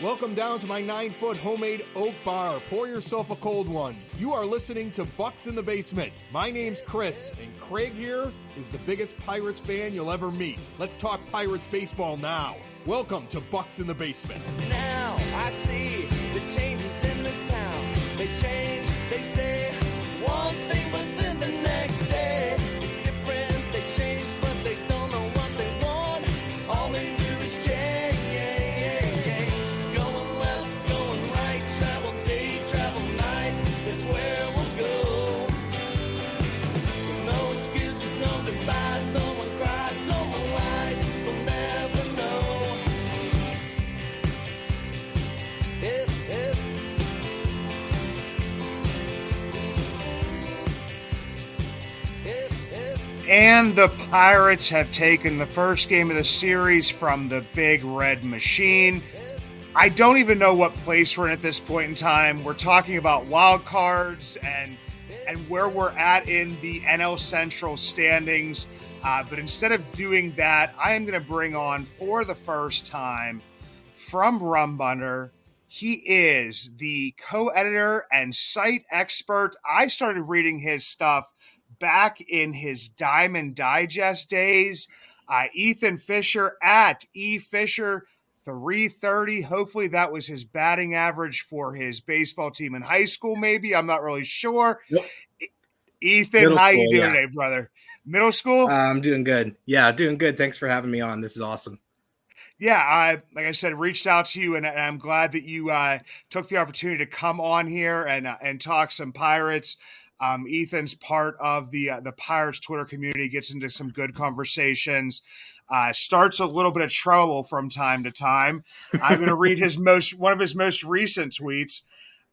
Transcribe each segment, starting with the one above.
Welcome down to my 9-foot homemade oak bar. Pour yourself a cold one. You are listening to Bucks in the Basement. My name's Chris, and Craig here is the biggest Pirates fan you'll ever meet. Let's talk Pirates baseball now. Welcome to Bucks in the Basement. Now I see the changes in this town. They change, they say one thing, but then the next day it's different. They change, but they don't know what they want. All they do is change. Going left, going right, travel day, travel night. That's where we'll go. No excuses, no goodbyes, no one cries, no more lies. We'll never know. And the Pirates have taken the first game of the series from the Big Red Machine. I don't even know what place we're in at this point in time. We're talking about wild cards and where we're at in the NL Central standings. But instead of doing that, I am going to bring on, for the first time, from Rumbunter. He is the co-editor and site expert. I started reading his stuff back in his Diamond Digest days. Ethan Fisher at eFisher330. Hopefully that was his batting average for his baseball team in high school, maybe. I'm not really sure. Yep. Ethan, Middle how school, you doing yeah. today, brother? Middle school? I'm doing good. Yeah, doing good. Thanks for having me on. This is awesome. Yeah, like I said, reached out to you, and I'm glad that you took the opportunity to come on here and talk some Pirates. Ethan's part of the Pirates Twitter community, gets into some good conversations, starts a little bit of trouble from time to time. I'm going to read one of his most recent tweets.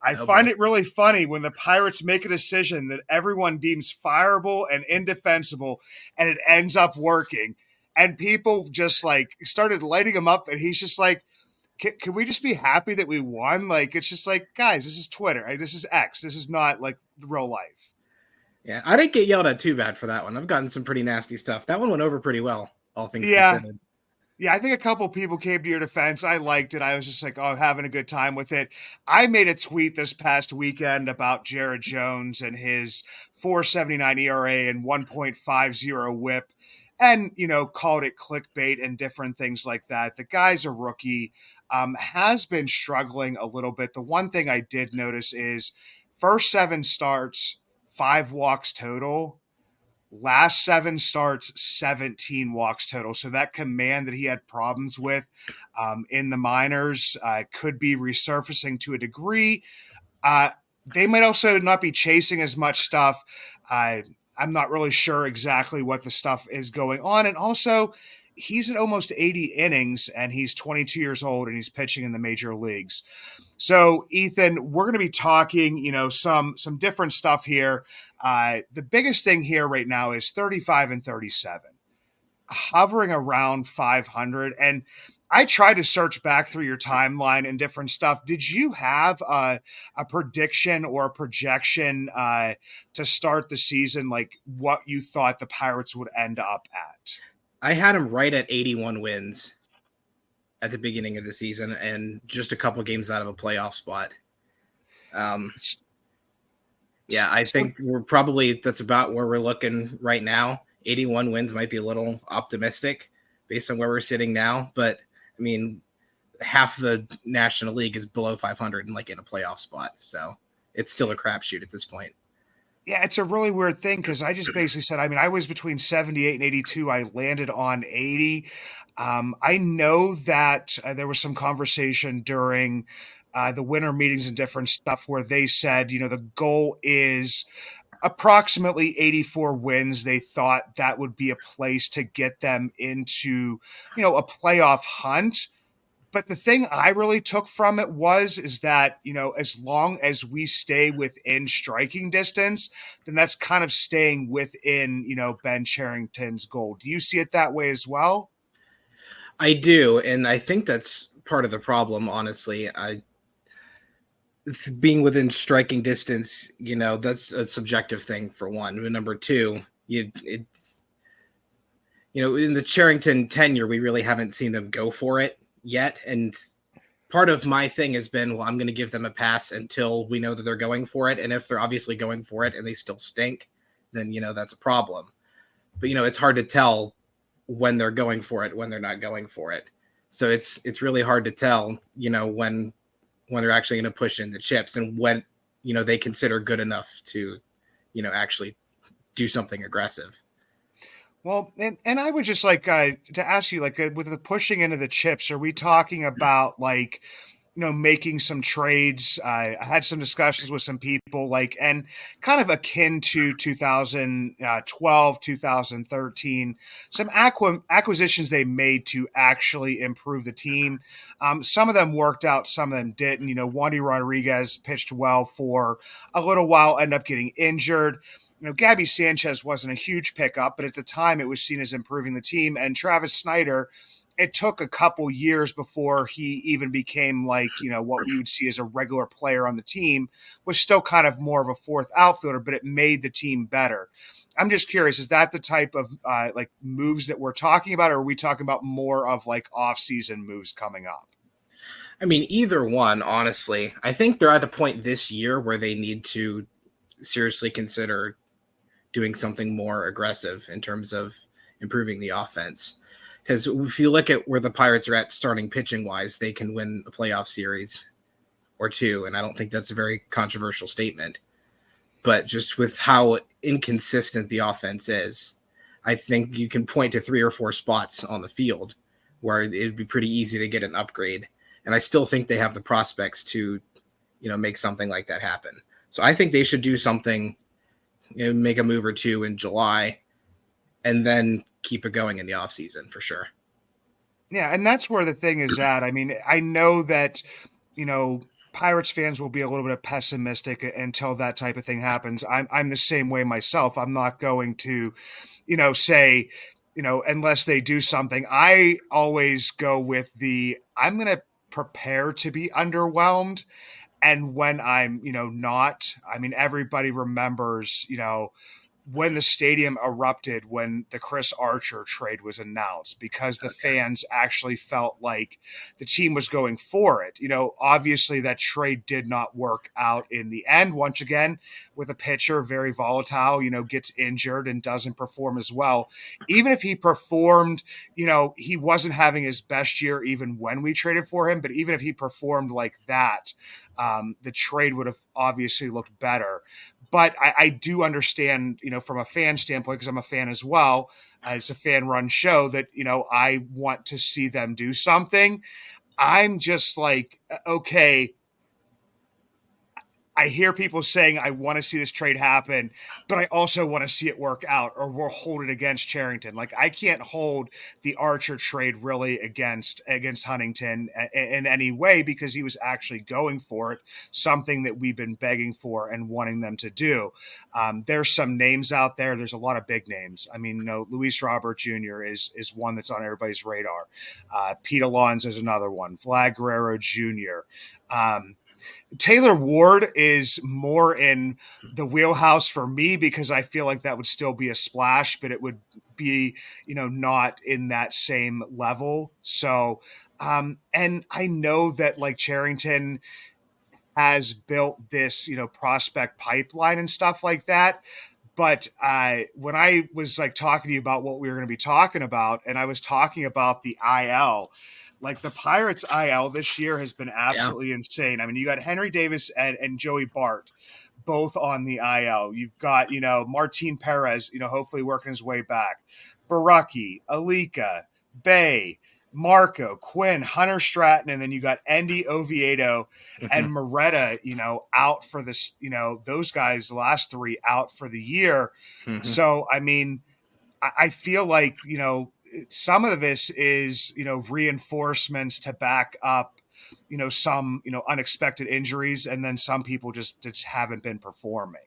I find it really funny when the Pirates make a decision that everyone deems fireable and indefensible, and it ends up working. And people just started lighting him up, and he's just like, can we just be happy that we won? Like, it's just like, guys, this is Twitter. This is X. This is not like real life. Yeah, I didn't get yelled at too bad for that one. I've gotten some pretty nasty stuff. That one went over pretty well, all things considered. Yeah, I think a couple people came to your defense. I liked it. I was just like, oh, having a good time with it. I made a tweet this past weekend about Jared Jones and his 4.79 ERA and 1.50 whip. And, called it clickbait and different things like that. The guy's a rookie, has been struggling a little bit. The one thing I did notice is first 7 starts, 5 walks total. Last 7 starts, 17 walks total. So that command that he had problems with in the minors could be resurfacing to a degree. They might also not be chasing as much stuff. I'm not really sure exactly what the stuff is going on. And also, he's at almost 80 innings, and he's 22 years old, and he's pitching in the major leagues. So, Ethan, we're going to be talking, some different stuff here. The biggest thing here right now is 35 and 37, hovering around 500. And I tried to search back through your timeline and different stuff. Did you have a prediction or a projection to start the season, like what you thought the Pirates would end up at? I had him right at 81 wins at the beginning of the season and just a couple games out of a playoff spot. Yeah, I think that's about where we're looking right now. 81 wins might be a little optimistic based on where we're sitting now, but I mean, half the National League is below 500 and in a playoff spot. So it's still a crapshoot at this point. Yeah, it's a really weird thing because I just basically said, I was between 78 and 82. I landed on 80. I know that there was some conversation during the winter meetings and different stuff where they said, the goal is approximately 84 wins. They thought that would be a place to get them into, a playoff hunt. But the thing I really took from it is that, as long as we stay within striking distance, then that's kind of staying within, Ben Cherington's goal. Do you see it that way as well? I do. And I think that's part of the problem, honestly. Being within striking distance, that's a subjective thing for one. But number two, it's in the Cherington tenure, we really haven't seen them go for it yet. And part of my thing has been, well, I'm going to give them a pass until we know that they're going for it. And if they're obviously going for it and they still stink, then, that's a problem. But, it's hard to tell when they're going for it, when they're not going for it. So it's really hard to tell, when they're actually going to push in the chips and when, they consider good enough to, actually do something aggressive. Well, and I would just like to ask you, like, with the pushing into the chips, are we talking about like, making some trades? I had some discussions with some people, like, and kind of akin to 2012, 2013, some acquisitions they made to actually improve the team. Some of them worked out, some of them didn't. Wandy Rodriguez pitched well for a little while, ended up getting injured. Gabby Sanchez wasn't a huge pickup, but at the time it was seen as improving the team. And Travis Snyder, it took a couple years before he even became like, what we would see as a regular player on the team, was still kind of more of a fourth outfielder, but it made the team better. I'm just curious, is that the type of like moves that we're talking about, or are we talking about more of like off-season moves coming up? I mean, either one, honestly. I think they're at the point this year where they need to seriously consider doing something more aggressive in terms of improving the offense. Because if you look at where the Pirates are at starting pitching wise, they can win a playoff series or two. And I don't think that's a very controversial statement. But just with how inconsistent the offense is, I think you can point to 3 or 4 spots on the field where it'd be pretty easy to get an upgrade. And I still think they have the prospects to, make something like that happen. So I think they should do something, make a move or two in July, and then keep it going in the offseason for sure. Yeah, and that's where the thing is at. I mean, I know that, Pirates fans will be a little bit pessimistic until that type of thing happens. I'm the same way myself. I'm not going to, say, unless they do something. I always go with I'm going to prepare to be underwhelmed. And when I'm, not, I mean, everybody remembers, when the stadium erupted when the Chris Archer trade was announced, because the fans actually felt like the team was going for it. Obviously that trade did not work out in the end. Once again, with a pitcher very volatile, gets injured and doesn't perform as well. Even if he performed, he wasn't having his best year even when we traded for him. But even if he performed like that, the trade would have obviously looked better. But I do understand, from a fan standpoint, because I'm a fan as well, it's a fan-run show, that, I want to see them do something. I'm just like, okay, I hear people saying I want to see this trade happen, but I also want to see it work out, or we'll hold it against Cherington. Like, I can't hold the Archer trade really against Huntington in any way, because he was actually going for it, something that we've been begging for and wanting them to do. There's some names out there. There's a lot of big names. I mean, Luis Robert Jr. is one that's on everybody's radar. Pete Alonso is another one. Vlad Guerrero Jr. Taylor Ward is more in the wheelhouse for me, because I feel like that would still be a splash, but it would be, not in that same level. So, and I know that like Cherington has built this, prospect pipeline and stuff like that. But when I was like talking to you about what we were going to be talking about, and I was talking about the IL, like the Pirates IL this year has been absolutely insane. I mean, you got Henry Davis and Joey Bart both on the IL. You've got, Martin Perez, hopefully working his way back. Baraki, Alika, Bay, Marco, Quinn, Hunter Stratton, and then you got Endy Oviedo and Moretta, out for this, those guys, the last 3 out for the year. So, I mean, I feel like, some of this is, reinforcements to back up, some, unexpected injuries, and then some people just haven't been performing.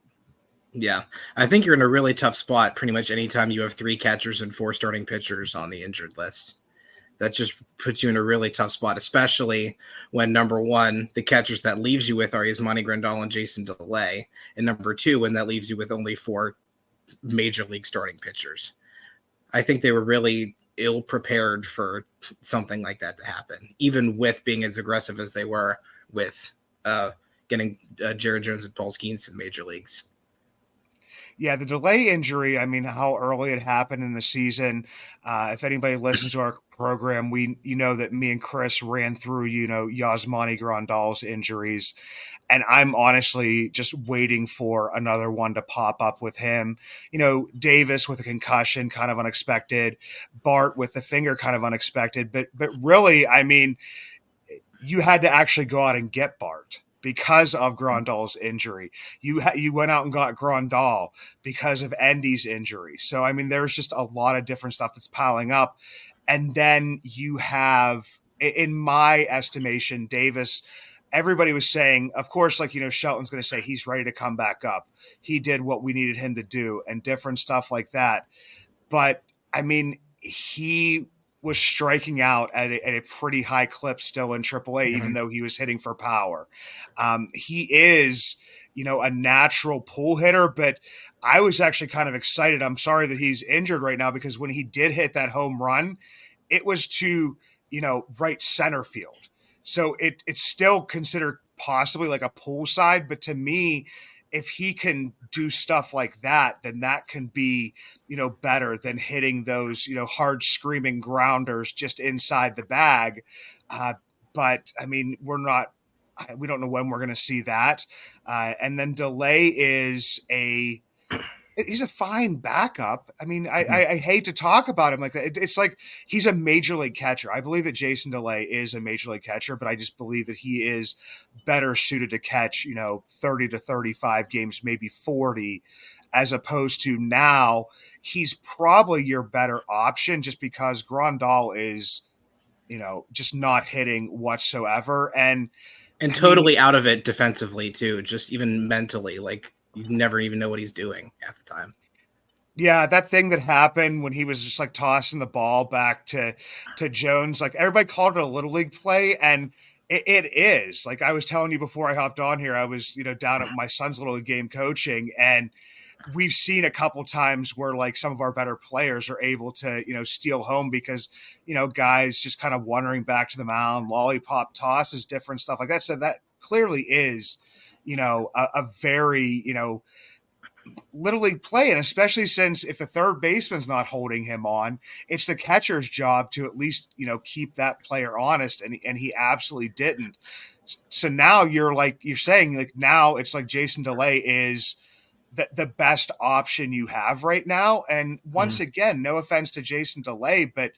Yeah, I think you're in a really tough spot pretty much anytime you have 3 catchers and 4 starting pitchers on the injured list. That just puts you in a really tough spot, especially when, number 1, the catchers that leaves you with are Yasmani Grandal and Jason DeLay, and number 2, when that leaves you with only 4 major league starting pitchers. I think they were really ill prepared for something like that to happen, even with being as aggressive as they were with getting Jared Jones and Paul Skeens to the major leagues. Yeah, the delay injury, I mean, how early it happened in the season. If anybody listens to our program, you know that me and Chris ran through, Yasmani Grandal's injuries. And I'm honestly just waiting for another one to pop up with him. Davis with a concussion, kind of unexpected. Bart with the finger, kind of unexpected. But really, I mean, you had to actually go out and get Bart because of Grandal's injury. You went out and got Grandal because of Endy's injury. So, I mean, there's just a lot of different stuff that's piling up. And then you have, in my estimation, Davis, everybody was saying, of course, Shelton's going to say he's ready to come back up. He did what we needed him to do and different stuff like that. But, I mean, he was striking out at a pretty high clip still in AAA, even though he was hitting for power. He is, a natural pull hitter, but I was actually kind of excited. I'm sorry that he's injured right now, because when he did hit that home run, it was to, right center field. So it's still considered possibly like a pull side, but to me, if he can do stuff like that, then that can be, better than hitting those, hard screaming grounders just inside the bag. But I mean, we don't know when we're going to see that. And then Delay he's a fine backup. I mean, I hate to talk about him like that. It's like he's a major league catcher. I believe that Jason Delay is a major league catcher, but I just believe that he is better suited to catch, 30 to 35 games, maybe 40, as opposed to now he's probably your better option just because Grandal is, just not hitting whatsoever. And totally out of it defensively too, just even mentally, like, you never even know what he's doing half the time. Yeah, that thing that happened when he was just like tossing the ball back to Jones, like everybody called it a little league play, and it is. Like I was telling you before I hopped on here, I was down at my son's little league game coaching, and we've seen a couple times where like some of our better players are able to steal home because guys just kind of wandering back to the mound, lollipop tosses, different stuff like that. So that clearly is a very, little league play. And especially since if the third baseman's not holding him on, it's the catcher's job to at least, keep that player honest. And he absolutely didn't. So now you're saying like now it's like Jason Delay is the best option you have right now. And once again, no offense to Jason Delay, but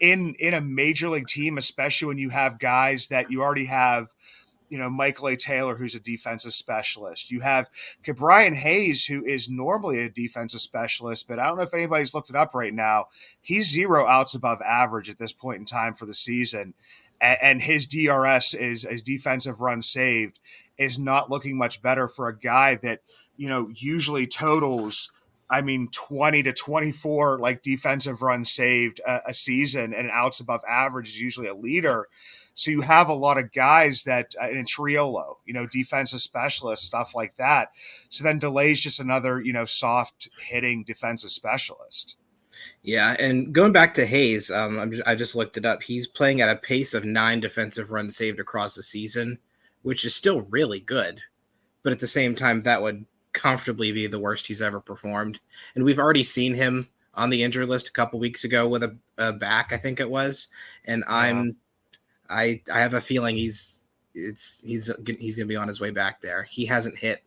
in a major league team, especially when you have guys that you already have, Michael A. Taylor, who's a defensive specialist. You have Brian Hayes, who is normally a defensive specialist, but I don't know if anybody's looked it up right now. He's 0 outs above average at this point in time for the season. And his DRS is defensive runs saved is not looking much better for a guy that, usually totals, 20 to 24 like defensive runs saved a season, and outs above average is usually a leader. So you have a lot of guys that in Triolo, defensive specialists, stuff like that. So then Delay's just another, soft hitting defensive specialist. Yeah, and going back to Hayes, I just looked it up. He's playing at a pace of 9 defensive runs saved across the season, which is still really good. But at the same time, that would comfortably be the worst he's ever performed. And we've already seen him on the injury list a couple weeks ago with a back, I think it was. And I have a feeling he's going to be on his way back there. He hasn't hit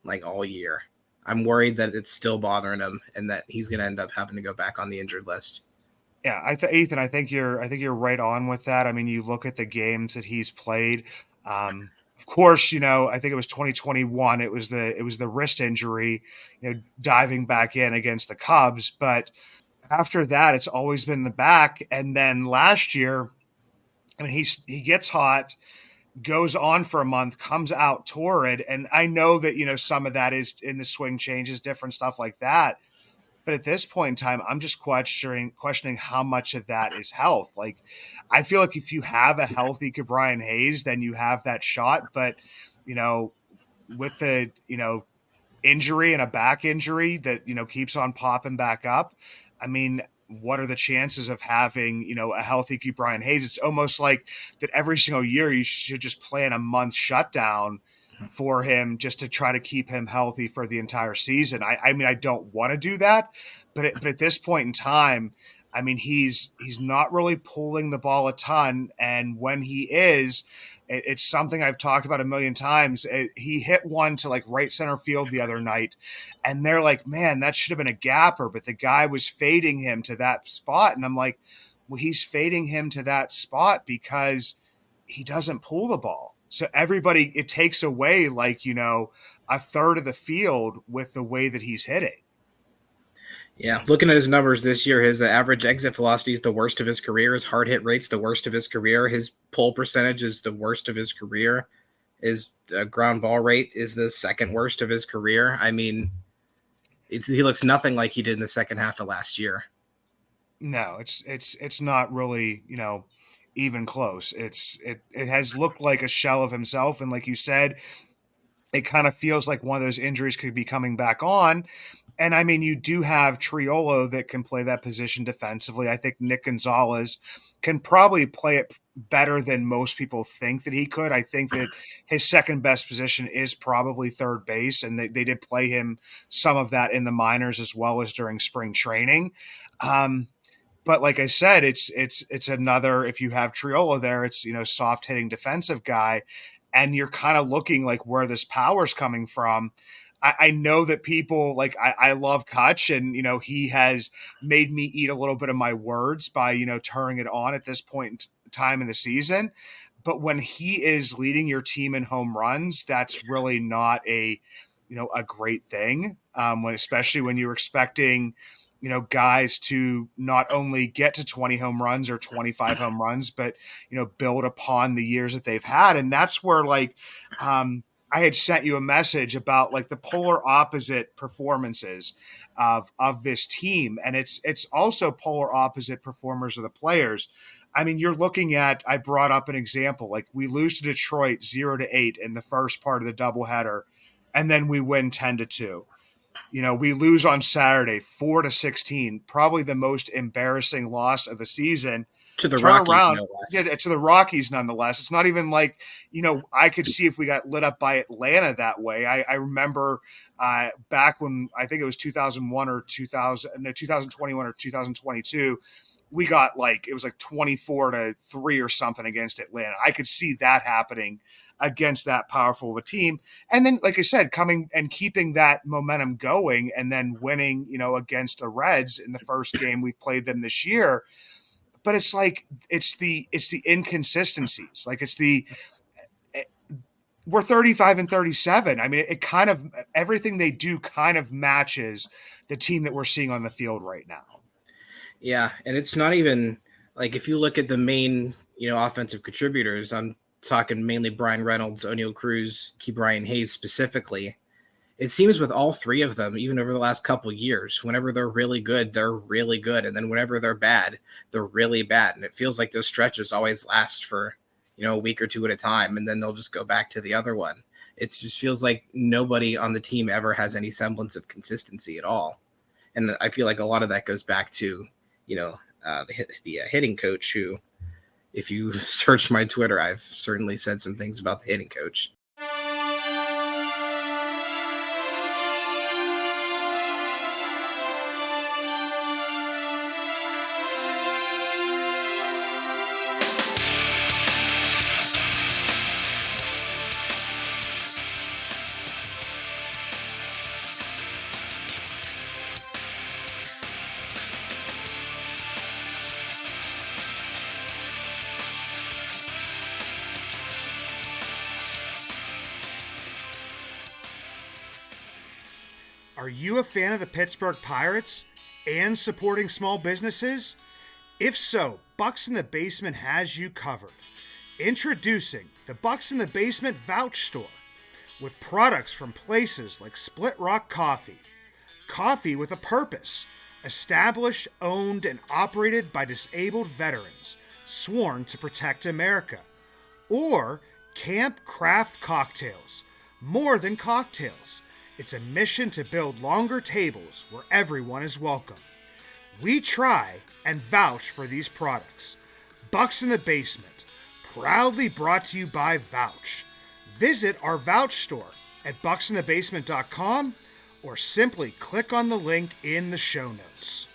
like all year. I'm worried that it's still bothering him and that he's going to end up having to go back on the injured list. Yeah, Ethan, I think you're right on with that. I mean, you look at the games that he's played. Of course, I think it was 2021. It was the wrist injury, diving back in against the Cubs. But after that, it's always been the back. And then last year, he gets hot, goes on for a month, comes out torrid. And I know that, some of that is in the swing changes, different stuff like that. But at this point in time, I'm just questioning how much of that is health. Like, I feel like if you have a healthy Brian Hayes, then you have that shot. But, with the, injury and a back injury that, keeps on popping back up, what are the chances of having, a healthy Brian Hayes? It's almost like that every single year you should just plan a month shutdown for him just to try to keep him healthy for the entire season. I mean, I don't want to do that, but at this point in time, I mean, he's not really pulling the ball a ton. And when he is, it's something I've talked about a million times. He hit one to like right center field the other night, and they're like, man, that should have been a gapper, but the guy was fading him to that spot. And I'm like, well, he's fading him to that spot because he doesn't pull the ball. So it takes away like, a third of the field with the way that he's hitting. Yeah, looking at his numbers this year, his average exit velocity is the worst of his career. His hard hit rate's the worst of his career. His pull percentage is the worst of his career. His ground ball rate is the second worst of his career. I mean, he looks nothing like he did in the second half of last year. No, it's not really, even close. It has looked like a shell of himself, and like you said, it kind of feels like one of those injuries could be coming back on. And I mean, you do have Triolo that can play that position defensively. I think Nick Gonzalez can probably play it better than most people think that he could. I think that his second best position is probably third base, and they did play him some of that in the minors as well as during spring training. But like I said, it's another, if you have Triolo there, it's, soft hitting defensive guy, and you're kind of looking like where this power's coming from. I know that people like, I love Kutch, and, he has made me eat a little bit of my words by, turning it on at this point in time in the season. But when he is leading your team in home runs, that's really not a great thing. Especially when you're expecting, guys to not only get to 20 home runs or 25 home runs, but, build upon the years that they've had. And that's where I had sent you a message about like the polar opposite performances of this team. And it's also polar opposite performers of the players. I mean, you're looking at, I brought up an example, like we lose to Detroit 0-8 in the first part of the doubleheader, and then we win 10-2. We lose on Saturday 4-16, probably the most embarrassing loss of the season. To the Rockies, no less. Yeah, to the Rockies, nonetheless. It's not even like, I could see if we got lit up by Atlanta that way. I remember back when I think it was 2021 or 2022, we got it was like 24-3 or something against Atlanta. I could see that happening against that powerful of a team. And then, like I said, coming and keeping that momentum going and then winning, against the Reds in the first game we've played them this year. But it's like, it's the inconsistencies. Like we're 35-37. I mean, it kind of, everything they do kind of matches the team that we're seeing on the field right now. Yeah. And it's not even like, if you look at the main, offensive contributors, I'm talking mainly Brian Reynolds, O'Neal Cruz, Brian Hayes specifically. It seems with all three of them, even over the last couple of years, whenever they're really good, they're really good. And then whenever they're bad, they're really bad. And it feels like those stretches always last for, a week or two at a time. And then they'll just go back to the other one. It just feels like nobody on the team ever has any semblance of consistency at all. And I feel like a lot of that goes back to, the hitting coach who, if you search my Twitter, I've certainly said some things about the hitting coach. Are you a fan of the Pittsburgh Pirates and supporting small businesses? If so, Bucks in the Basement has you covered. Introducing the Bucks in the Basement Vouch Store with products from places like Split Rock Coffee. Coffee with a purpose. Established, owned, and operated by disabled veterans sworn to protect America. Or Camp Craft Cocktails. More than cocktails. It's a mission to build longer tables where everyone is welcome. We try and vouch for these products. Bucks in the Basement, proudly brought to you by Vouch. Visit our Vouch store at bucksinthebasement.com or simply click on the link in the show notes.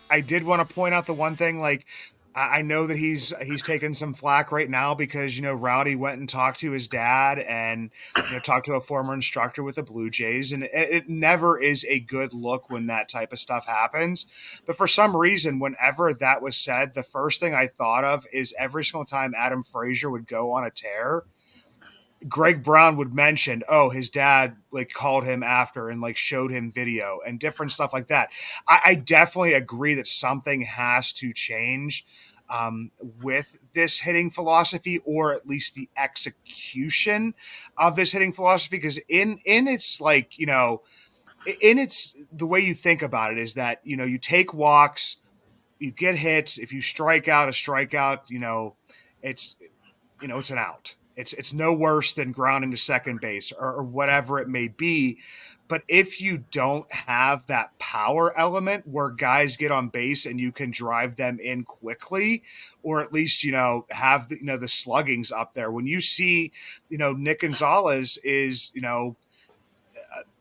I did want to point out the one thing, like, I know that he's taking some flack right now because, Rowdy went and talked to his dad and, talked to a former instructor with the Blue Jays. And it never is a good look when that type of stuff happens. But for some reason, whenever that was said, the first thing I thought of is every single time Adam Frazier would go on a tear, Greg Brown would mention, his dad called him after and showed him video and different stuff like that. I definitely agree that something has to change with this hitting philosophy, or at least the execution of this hitting philosophy. Because in its the way you think about it is that, you take walks, you get hits. If you strike out, it's an out. It's no worse than grounding to second base or whatever it may be. But if you don't have that power element where guys get on base and you can drive them in quickly, or at least, have the sluggings up there. When you see, Nick Gonzalez is,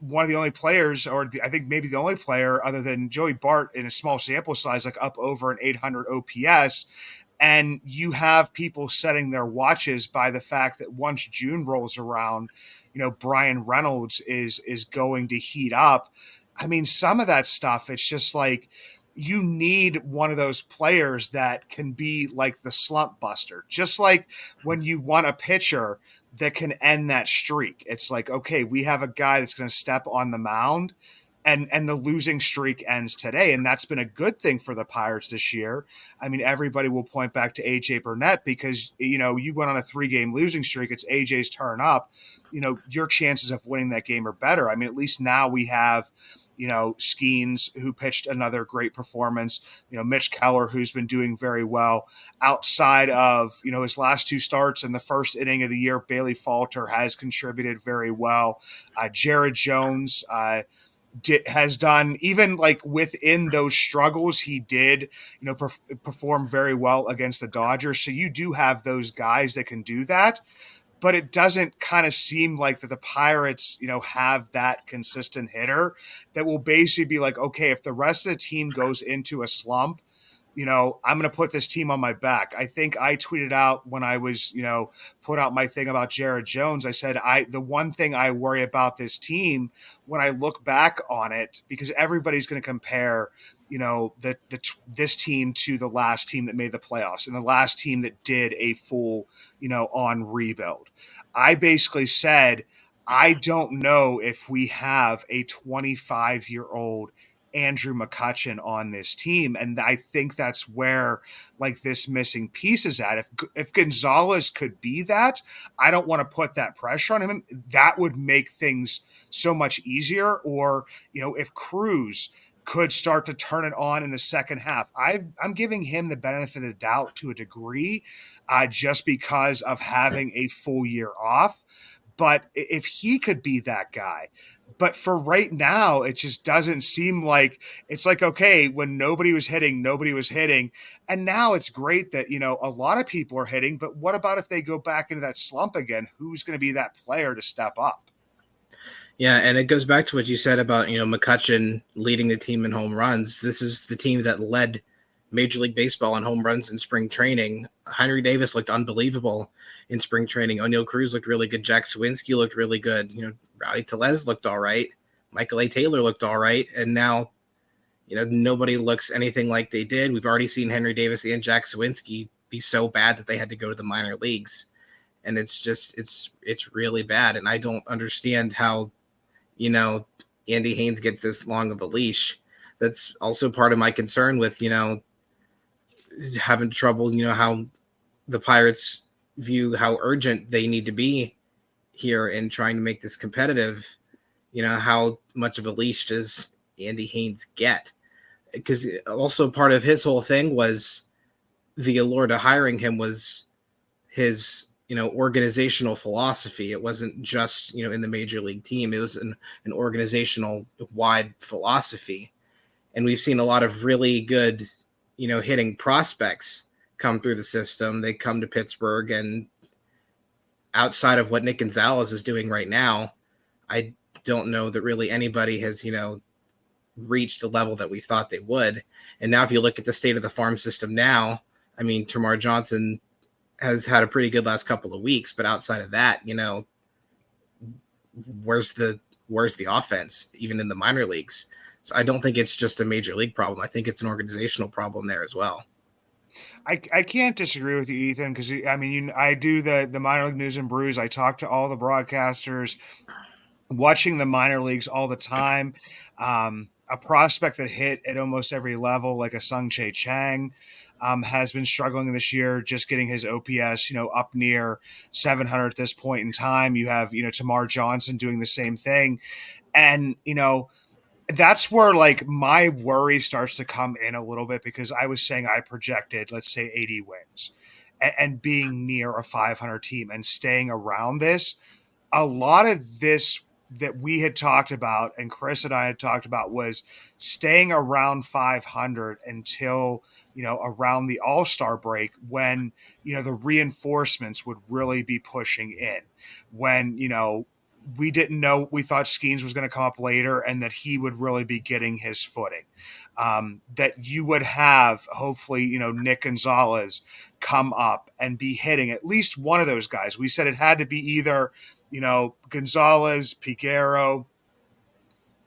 one of the only players, or I think maybe the only player other than Joey Bart in a small sample size, up over an 800 OPS. And you have people setting their watches by the fact that once June rolls around, Brian Reynolds is going to heat up. I mean, some of that stuff, it's just you need one of those players that can be like the slump buster, just like when you want a pitcher that can end that streak. It's okay, we have a guy that's going to step on the mound and the losing streak ends today. And that's been a good thing for the Pirates this year. I mean, everybody will point back to AJ Burnett because, you went on a 3-game losing streak. It's AJ's turn up. Your chances of winning that game are better. I mean, at least now we have, Skeens, who pitched another great performance, Mitch Keller, who's been doing very well outside of, his last 2 starts in the first inning of the year. Bailey Falter has contributed very well. Jared Jones, has done, even within those struggles, he did, perform very well against the Dodgers. So you do have those guys that can do that, but it doesn't kind of seem like that the Pirates, have that consistent hitter that will basically be okay, if the rest of the team goes into a slump, I'm going to put this team on my back. I think I tweeted out when I was, put out my thing about Jared Jones. I said, the one thing I worry about this team when I look back on it, because everybody's going to compare, this team to the last team that made the playoffs and the last team that did a full, on rebuild. I basically said, I don't know if we have a 25-year-old Andrew McCutchen on this team. And I think that's where this missing piece is at. If Gonzalez could be that, I don't want to put that pressure on him. That would make things so much easier. Or, if Cruz could start to turn it on in the second half, I'm giving him the benefit of the doubt to a degree, just because of having a full year off. But if he could be that guy, but for right now, it just doesn't seem like it's okay, when nobody was hitting. And now it's great that, a lot of people are hitting, but what about if they go back into that slump again? Who's going to be that player to step up? Yeah. And it goes back to what you said about, McCutchen leading the team in home runs. This is the team that led Major League Baseball in home runs in spring training. Henry Davis looked unbelievable in spring training. O'Neal Cruz looked really good. Jack Sawinski looked really good. Rowdy Tellez looked all right. Michael A. Taylor looked all right. And now, nobody looks anything like they did. We've already seen Henry Davis and Jack Sawinski be so bad that they had to go to the minor leagues. And it's just, it's really bad. And I don't understand how, Andy Haynes gets this long of a leash. That's also part of my concern with, having trouble, how the Pirates view how urgent they need to be here in trying to make this competitive. How much of a leash does Andy Haynes get? Because also part of his whole thing was the allure to hiring him was his, organizational philosophy. It wasn't just, in the major league team. It was an organizational wide philosophy. and we've seen a lot of really good, hitting prospects come through the system. They come to Pittsburgh, and outside of what Nick Gonzalez is doing right now, I don't know that really anybody has, reached the level that we thought they would. And now if you look at the state of the farm system now, I mean, Termarr Johnson has had a pretty good last couple of weeks, but outside of that, where's the offense, even in the minor leagues? So I don't think it's just a major league problem. I think it's an organizational problem there as well. I can't disagree with you, Ethan, because I do the minor league news and brews. I talk to all the broadcasters, watching the minor leagues all the time. A prospect that hit at almost every level, like a Sung-Chae Chang, has been struggling this year, just getting his OPS, up near 700 at this point in time. You have, Termarr Johnson doing the same thing. And, that's where like my worry starts to come in a little bit, because I was saying I projected, let's say 80 wins and being near a 500 team and staying around this. A lot of this that we had talked about and Chris and I had talked about was staying around 500 until, around the All-Star break, when, the reinforcements would really be pushing in, when, we didn't know, we thought Skeens was going to come up later and that he would really be getting his footing. That you would have, hopefully, Nick Gonzalez come up and be hitting at least one of those guys. We said it had to be either, Gonzalez, Piguero,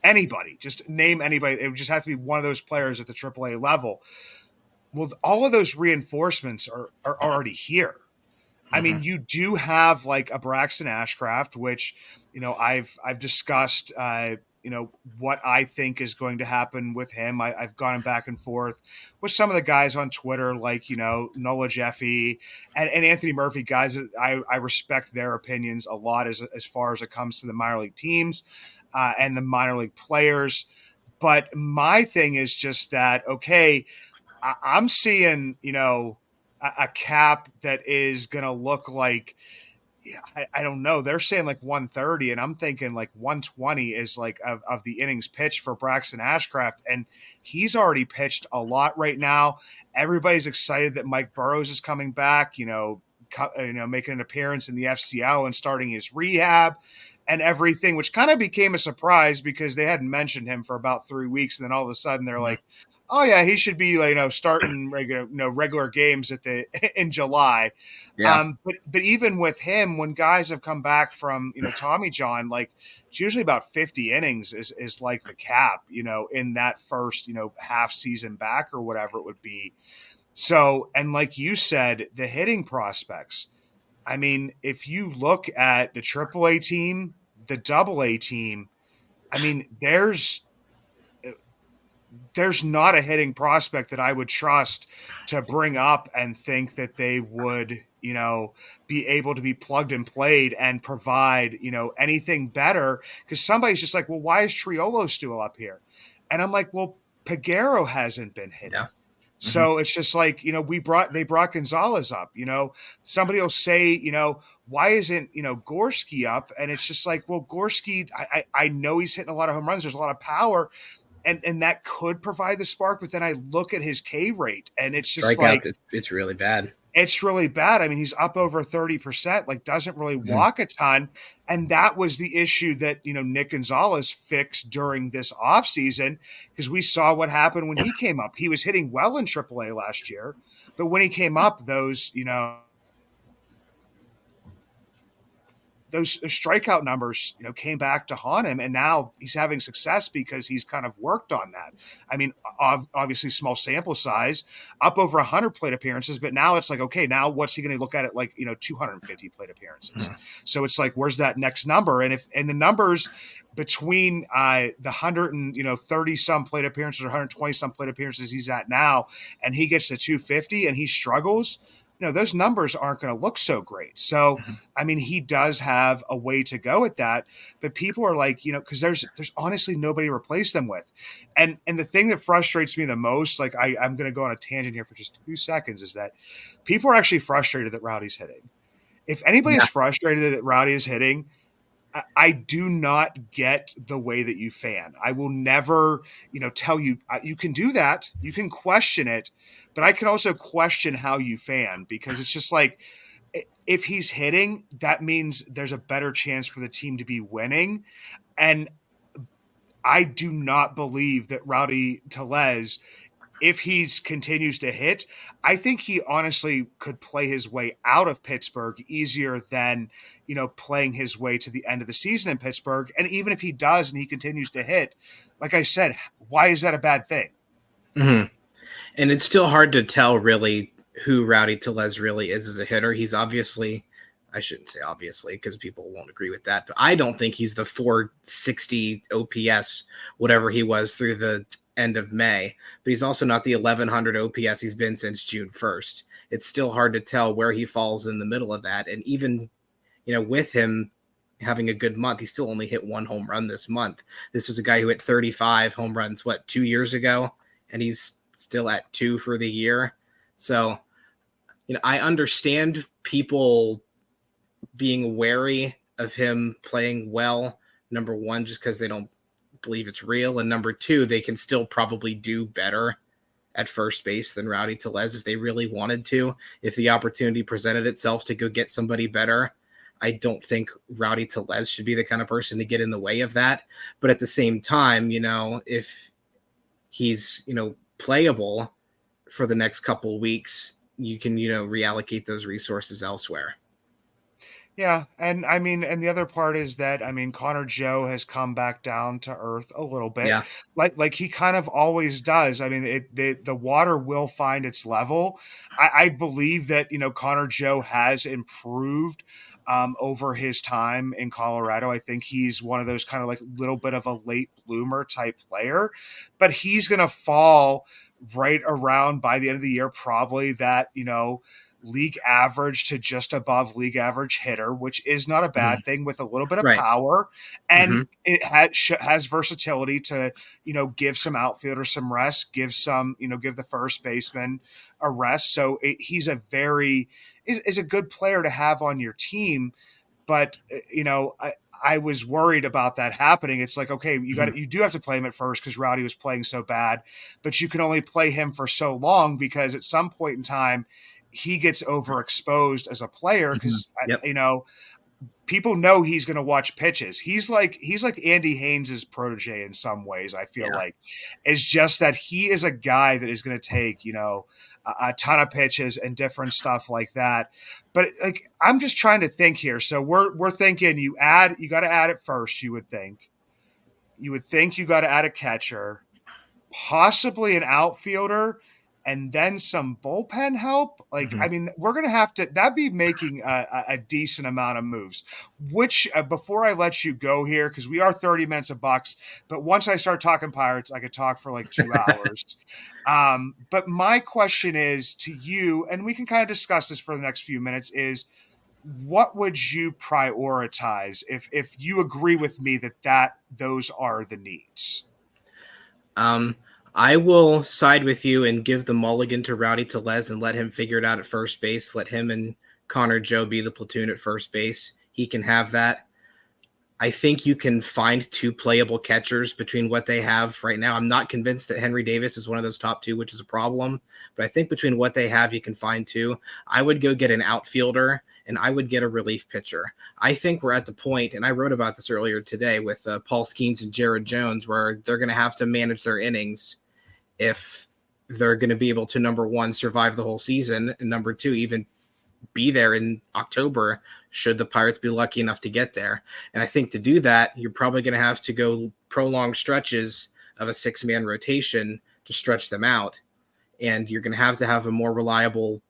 anybody, just name anybody. It would just have to be one of those players at the AAA level. Well, all of those reinforcements are already here. I mean, you do have like a Braxton Ashcraft, which, I've discussed, what I think is going to happen with him. I've gone back and forth with some of the guys on Twitter, like, Nola Jeffy and Anthony Murphy, guys that I respect their opinions a lot as far as it comes to the minor league teams and the minor league players. But my thing is just that, okay, I'm seeing, a cap that is going to look like, I don't know. They're saying like 130, and I'm thinking like 120 is like of the innings pitched for Braxton Ashcraft, and he's already pitched a lot right now. Everybody's excited that Mike Burrows is coming back, making an appearance in the FCL and starting his rehab and everything, which kind of became a surprise because they hadn't mentioned him for about 3 weeks, and then all of a sudden they're like, oh yeah, he should be starting regular games in July. Yeah. But even with him, when guys have come back from Tommy John, like it's usually about 50 innings is like the cap, in that first half season back or whatever it would be. So, and like you said, the hitting prospects. I mean, if you look at the AAA team, the AA team, I mean, there's not a hitting prospect that I would trust to bring up and think that they would, be able to be plugged and played and provide, anything better. Because somebody's just like, well, why is Triolo still up here? And I'm like, well, Piguero hasn't been hitting. Yeah. So it's just like, they brought Gonzalez up, somebody will say, why isn't, Gorski up? And it's just like, well, Gorski, I know he's hitting a lot of home runs. There's a lot of power. And that could provide the spark, but then I look at his K rate and it's just it's really bad. It's really bad. I mean, he's up over 30%, like doesn't really walk a ton. And that was the issue that, Nick Gonzalez fixed during this offseason, because we saw what happened when he came up. He was hitting well in AAA last year, but when he came up, those strikeout numbers, came back to haunt him, and now he's having success because he's kind of worked on that. I mean, obviously small sample size, up over 100 plate appearances, but now it's like, okay, now what's he going to look at it like, 250 plate appearances. So it's like, where's that next number? And the numbers between the 130 some plate appearances or 120 some plate appearances he's at now, and he gets to 250 and he struggles, those numbers aren't going to look so great. So, I mean, he does have a way to go at that, but people are like, because there's honestly nobody to replace them with. And the thing that frustrates me the most, like I'm going to go on a tangent here for just 2 seconds, is that people are actually frustrated that Rowdy's hitting. If anybody's frustrated that Rowdy is hitting, I do not get the way that you fan. I will never, tell you, you can do that. You can question it, but I can also question how you fan, because it's just like, if he's hitting, that means there's a better chance for the team to be winning. And I do not believe that Rowdy Tellez, if he continues to hit, I think he honestly could play his way out of Pittsburgh easier than, playing his way to the end of the season in Pittsburgh. And even if he does and he continues to hit, like I said, why is that a bad thing? Mm-hmm. And it's still hard to tell really who Rowdy Tellez really is as a hitter. He's obviously, I shouldn't say obviously because people won't agree with that, but I don't think he's the 460 OPS, whatever he was through the end of May, but he's also not the 1100 OPS he's been since June 1st. It's still hard to tell where he falls in the middle of that. And even, with him having a good month, he still only hit 1 home run this month. This was a guy who hit 35 home runs, 2 years ago, and he's still at 2 for the year. So, I understand people being wary of him playing well, number one, just because they don't believe it's real, and number two, they can still probably do better at first base than Rowdy Tellez if they really wanted to. If the opportunity presented itself to go get somebody better, I don't think Rowdy Tellez should be the kind of person to get in the way of that. But at the same time, if he's, playable for the next couple of weeks, you can, reallocate those resources elsewhere. Yeah, and and the other part is that, Connor Joe has come back down to earth a little bit, yeah. like he kind of always does. The water will find its level. I believe that, Connor Joe has improved over his time in Colorado. I think he's one of those kind of like little bit of a late bloomer type player, but he's going to fall right around by the end of the year, probably that, league average to just above league average hitter, which is not a bad thing, with a little bit of power, and it has versatility to, give some outfielders some rest, give the first baseman a rest. So he's a is a good player to have on your team. But, I was worried about that happening. It's like, okay, you do have to play him at first because Rowdy was playing so bad, but you can only play him for so long, because at some point in time, he gets overexposed as a player, because people know he's going to watch pitches. He's like Andy Haynes's protege in some ways. I feel like it's just that he is a guy that is going to take, a ton of pitches and different stuff like that. But like, I'm just trying to think here. So we're thinking you got to add it first. You would think you got to add a catcher, possibly an outfielder, and then some bullpen help. Like, we're going to have to, that'd be making a decent amount of moves, which before I let you go here, because we are 30 minutes of Bucks, but once I start talking Pirates, I could talk for like 2 hours. But my question is to you, and we can kind of discuss this for the next few minutes, is what would you prioritize if you agree with me that those are the needs? I will side with you and give the mulligan to Rowdy Tellez and let him figure it out at first base. Let him and Connor Joe be the platoon at first base. He can have that. I think you can find 2 playable catchers between what they have right now. I'm not convinced that Henry Davis is one of those top 2, which is a problem, but I think between what they have, you can find 2. I would go get an outfielder, and I would get a relief pitcher. I think we're at the point, and I wrote about this earlier today with Paul Skeens and Jared Jones, where they're going to have to manage their innings if they're going to be able to, number one, survive the whole season, and number two, even be there in October, should the Pirates be lucky enough to get there. And I think to do that, you're probably going to have to go prolonged stretches of a 6-man rotation to stretch them out. And you're going to have a more reliable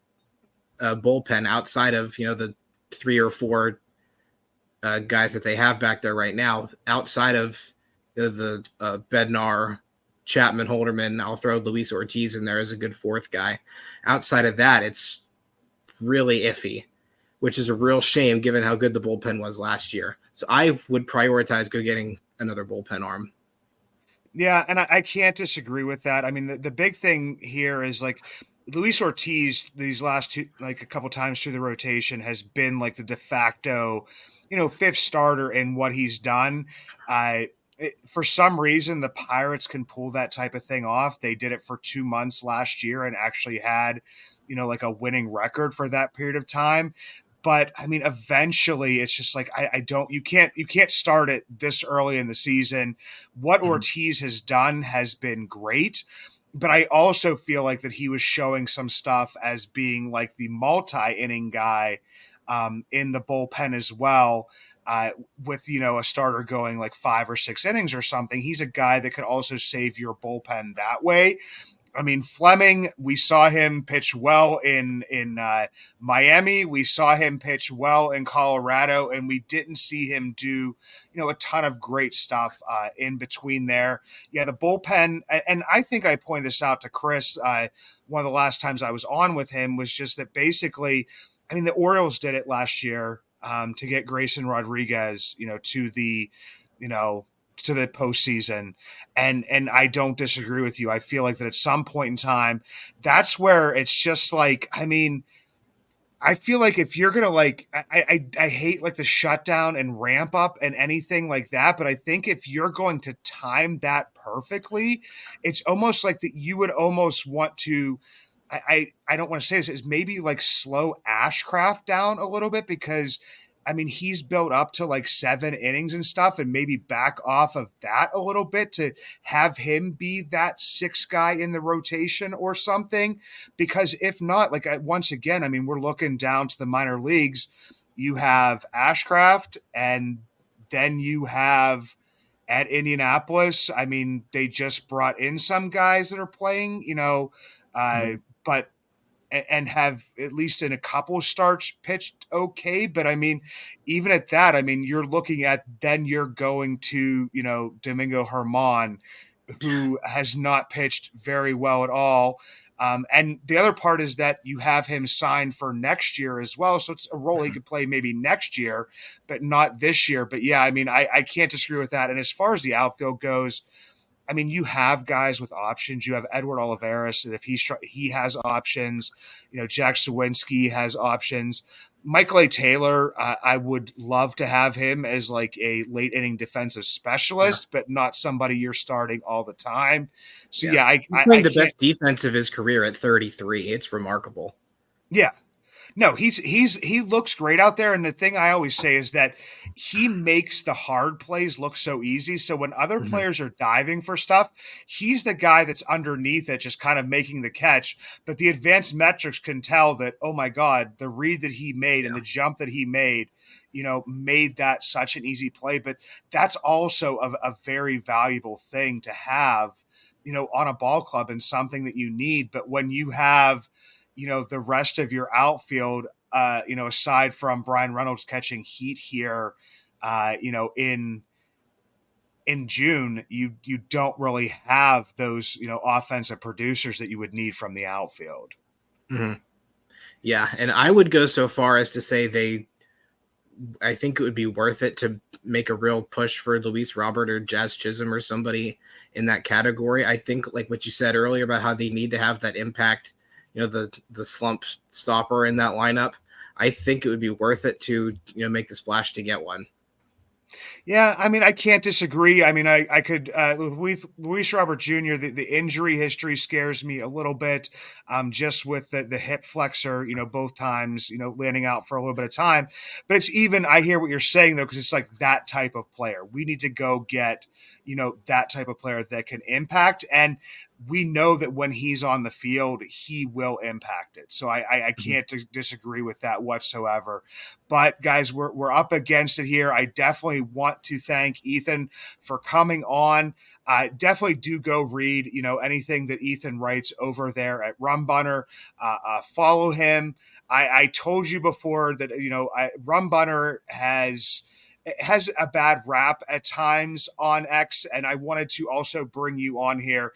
bullpen outside of, the 3 or 4 guys that they have back there right now, outside of the Bednar, Chapman, Holderman. I'll throw Luis Ortiz in there as a good 4th guy. Outside of that, it's really iffy, which is a real shame given how good the bullpen was last year. So I would prioritize getting another bullpen arm. Yeah, and I can't disagree with that. The big thing here is, like, Luis Ortiz, these last two, like a couple times through the rotation, has been like the de facto, fifth starter in what he's done. For some reason, the Pirates can pull that type of thing off. They did it for 2 months last year and actually had, like a winning record for that period of time. But I mean, eventually it's just like, you can't start it this early in the season. What Ortiz has done has been great. But I also feel like that he was showing some stuff as being like the multi-inning guy in the bullpen as well. With a starter going like 5 or 6 innings or something, he's a guy that could also save your bullpen that way. I mean, Fleming, we saw him pitch well in Miami. We saw him pitch well in Colorado, and we didn't see him do, a ton of great stuff in between there. Yeah, the bullpen, and I think I pointed this out to Chris one of the last times I was on with him, was just that basically, I mean, the Orioles did it last year to get Grayson Rodriguez, to the, to the postseason. And I don't disagree with you. I feel like that at some point in time, that's where it's just like, I mean, I feel like if you're going to like, I hate like the shutdown and ramp up and anything like that. But I think if you're going to time that perfectly, it's almost like that you would almost want to, I don't want to say this, is maybe like slow Ashcraft down a little bit, because I mean, he's built up to like 7 innings and stuff, and maybe back off of that a little bit to have him be that 6th guy in the rotation or something. Because if not, like once again, I mean, we're looking down to the minor leagues. You have Ashcraft, and then you have at Indianapolis. I mean, they just brought in some guys that are playing, but and have at least in a couple starts pitched okay. But I mean, even at that, I mean, you're looking at, then you're going to, Domingo Germán, who has not pitched very well at all. And the other part is that you have him signed for next year as well. So it's a role he could play maybe next year, but not this year. But yeah, I mean, I can't disagree with that. And as far as the outfield goes, I mean, you have guys with options. You have Edward Olivares, and if he has options, Jack Sawinski has options. Michael A. Taylor, I would love to have him as like a late inning defensive specialist, but not somebody you're starting all the time. So yeah, he's playing the best defense of his career at 33. It's remarkable. Yeah. No, he looks great out there. And the thing I always say is that he makes the hard plays look so easy. So when other players are diving for stuff, he's the guy that's underneath it, just kind of making the catch. But the advanced metrics can tell that, oh my God, the read that he made and the jump that he made, made that such an easy play. But that's also a very valuable thing to have, on a ball club, and something that you need. But when you have, the rest of your outfield, aside from Brian Reynolds catching heat here, in June, you don't really have those, offensive producers that you would need from the outfield. Mm-hmm. Yeah. And I would go so far as to say I think it would be worth it to make a real push for Luis Robert or Jazz Chisholm or somebody in that category. I think like what you said earlier about how they need to have that impact, the slump stopper in that lineup. I think it would be worth it to, make the splash to get one. Yeah, I mean, I can't disagree. I mean, I could with Luis Robert Jr., the injury history scares me a little bit, just with the hip flexor, both times, landing out for a little bit of time. But it's even, I hear what you're saying, though, because it's like that type of player. We need to go get, that type of player that can impact. And we know that when he's on the field, he will impact it. So I can't disagree with that whatsoever. But guys, we're up against it here. I definitely want to thank Ethan for coming on. Definitely do go read, anything that Ethan writes over there at Rumbunter. Follow him. I told you before that, Rumbunter has a bad rap at times on X, and I wanted to also bring you on here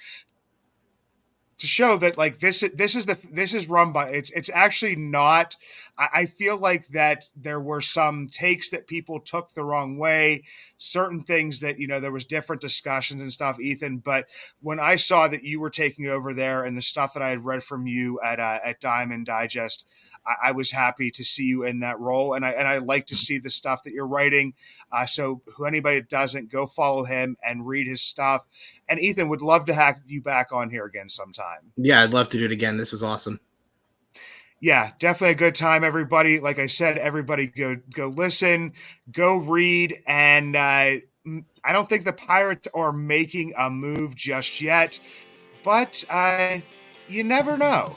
to show that like this is run by it's actually not. I feel like that there were some takes that people took the wrong way, certain things that there was different discussions and stuff, Ethan. But when I saw that you were taking over there and the stuff that I had read from you at Diamond Digest, I was happy to see you in that role, and I like to see the stuff that you're writing. So who anybody that doesn't, go follow him and read his stuff. And Ethan, would love to have you back on here again sometime. Yeah, I'd love to do it again. This was awesome. Yeah, definitely a good time, everybody. Like I said, everybody go listen, go read, and I don't think the Pirates are making a move just yet, but you never know.